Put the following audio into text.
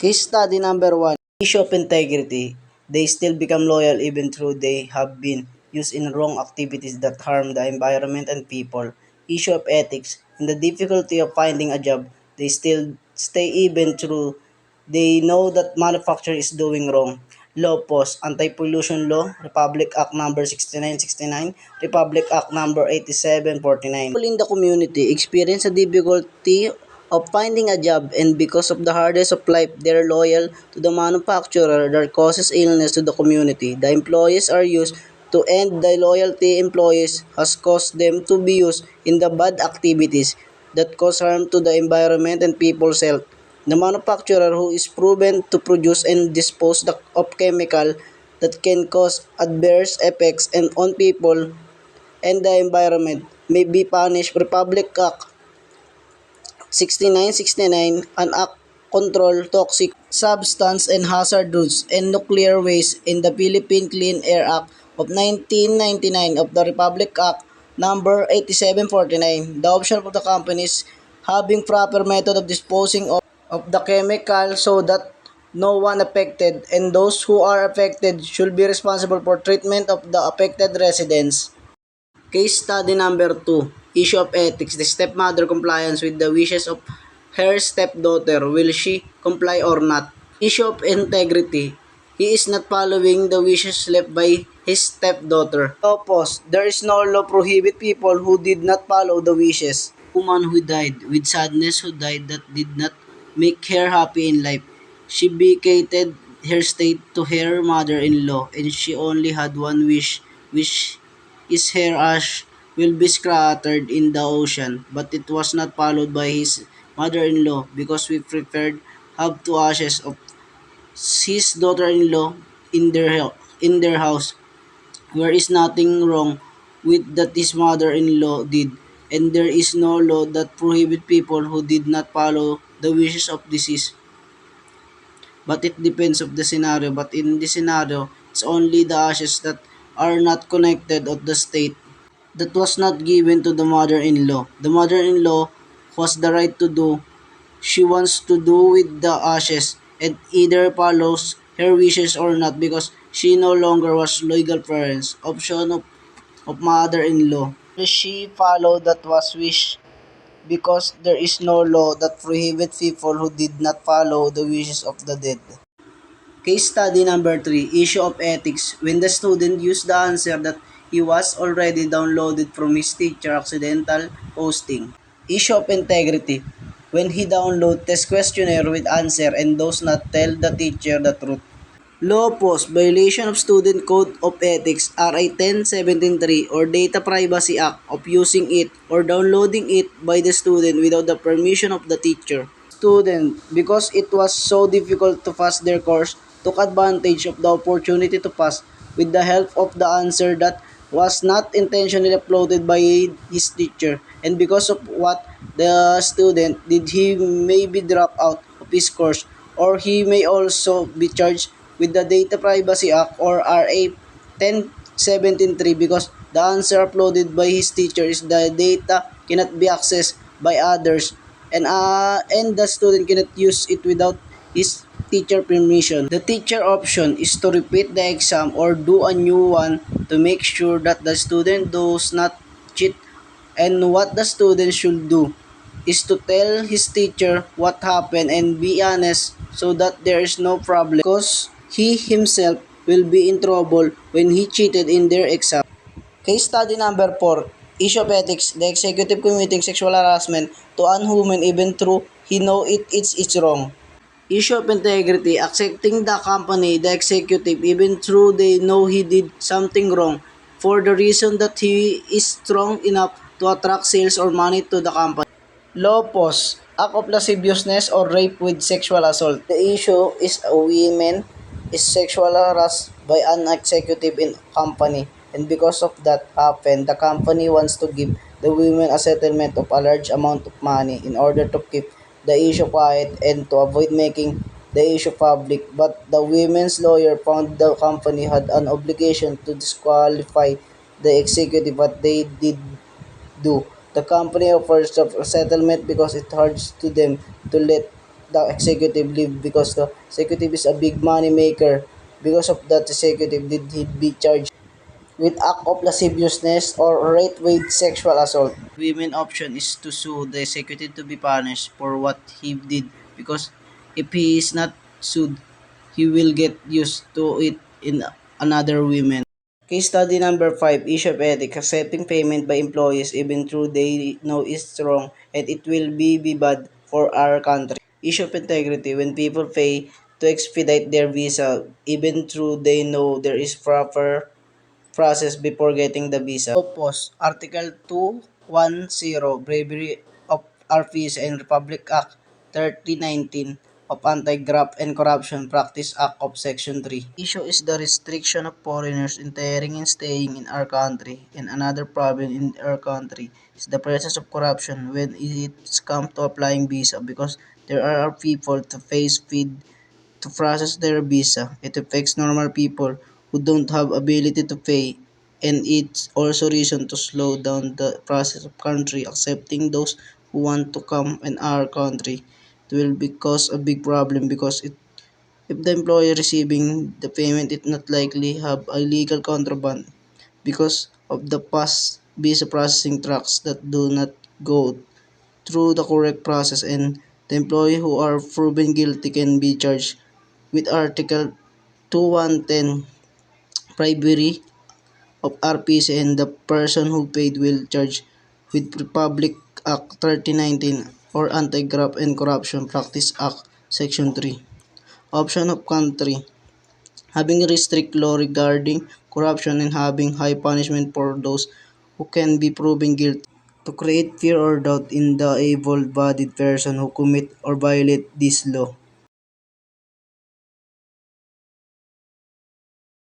Case study number 1, issue of integrity. They still become loyal even though they have been used in wrong activities that harm the environment and people. Issue of ethics. In the difficulty of finding a job, they still stay even though they know that manufacturer is doing wrong. Law pos, Anti-Pollution Law, Republic Act number 6969, Republic Act number 8749. People in the community experience a difficulty of finding a job, and because of the hardness of life, they're loyal to the manufacturer that causes illness to the community. The employees are used to end the loyalty employees has caused them to be used in the bad activities that cause harm to the environment and people's health. The manufacturer who is proven to produce and dispose of chemical that can cause adverse effects on people and the environment may be punished. Republic Act 6969, an act control toxic substance and hazardous and nuclear waste, in the Philippine Clean Air Act of 1999 of the Republic Act number 8749. The option of the companies having proper method of disposing of the chemical so that no one affected and those who are affected should be responsible for treatment of the affected residents. Case study number 2, issue of ethics. The stepmother compliance with the wishes of her stepdaughter. Will she comply or not? Issue of integrity. He is not following the wishes left by his stepdaughter. Oppose. There is no law prohibit people who did not follow the wishes. Woman who died with sadness, who died that did not make her happy in life. She vacated her state to her mother-in-law, and she only had one wish, which is her ash will be scattered in the ocean. But it was not followed by his mother-in-law, because we preferred have two ashes of his daughter-in-law in their house, where is nothing wrong with that his mother-in-law did, and there is no law that prohibit people who did not follow the wishes of deceased. But it depends of the scenario. But in this scenario, it's only the ashes that are not connected of the state that was not given to the mother-in-law. The mother-in-law has the right to do she wants to do with the ashes, and either follows her wishes or not, because she no longer was legal parents. Option of mother-in-law. She followed that was wish, because there is no law that prohibits people who did not follow the wishes of the dead. Case study number 3, issue of ethics. When the student used the answer that he was already downloaded from his teacher accidental posting. Issue of integrity. When he download test questionnaire with answer and does not tell the teacher the truth. Law post, violation of Student Code of Ethics, RA 10173 or Data Privacy Act of using it or downloading it by the student without the permission of the teacher. Student, because it was so difficult to pass their course, took advantage of the opportunity to pass with the help of the answer that was not intentionally uploaded by his teacher, and because of what the student did, he may be dropped out of his course, or he may also be charged with the Data Privacy Act or RA 10173, because the answer uploaded by his teacher is the data cannot be accessed by others, and the student cannot use it without his teacher permission. The teacher option is to repeat the exam or do a new one to make sure that the student does not cheat, and what the student should do is to tell his teacher what happened and be honest so that there is no problem, because he himself will be in trouble when he cheated in their exam. Case study number 4, issue of ethics. The executive committing sexual harassment to an woman even though he know it's wrong. Issue of integrity, accepting the company, the executive, even though they know he did something wrong, for the reason that he is strong enough to attract sales or money to the company. Law pos, act of lasciviousness or rape with sexual assault. The issue is a woman is sexual harassed by an executive in company, and because of that happen, the company wants to give the women a settlement of a large amount of money in order to keep the issue quiet and to avoid making the issue public. But the women's lawyer found the company had an obligation to disqualify the executive, what they did do. The company offers a settlement because it hurts to them to let the executive leave because the executive is a big money maker. Because of that executive did he be charged with act of lasciviousness or rape with sexual assault. Women option is to sue the executive to be punished for what he did because if he is not sued, he will get used to it in another women. Case study number 5, issue of ethics, accepting payment by employees even though they know it's wrong and it will be bad for our country. Issue of integrity, when people pay to expedite their visa even though they know there is proper process before getting the visa. Purpose, Article 210, Bravery of RPs and Republic Act 3019 of Anti-Graft and Corruption Practice Act of Section 3. Issue is the restriction of foreigners entering and staying in our country and another problem in our country is the presence of corruption when it's come to applying visa because there are people to face feed to process their visa. It affects normal people who don't have ability to pay and it's also reason to slow down the process of country accepting those who want to come in our country. It will be cause a big problem because if the employer receiving the payment it not likely have illegal contraband because of the past visa processing trucks that do not go through the correct process and the employee who are proven guilty can be charged with Article 2110 bribery of RPC and the person who paid will charge with Republic Act 3019 or Anti-Graft and Corruption Practice Act Section 3. Option of country, having restrict law regarding corruption and having high punishment for those who can be proven guilty. To create fear or doubt in the able-bodied person who commit or violate this law.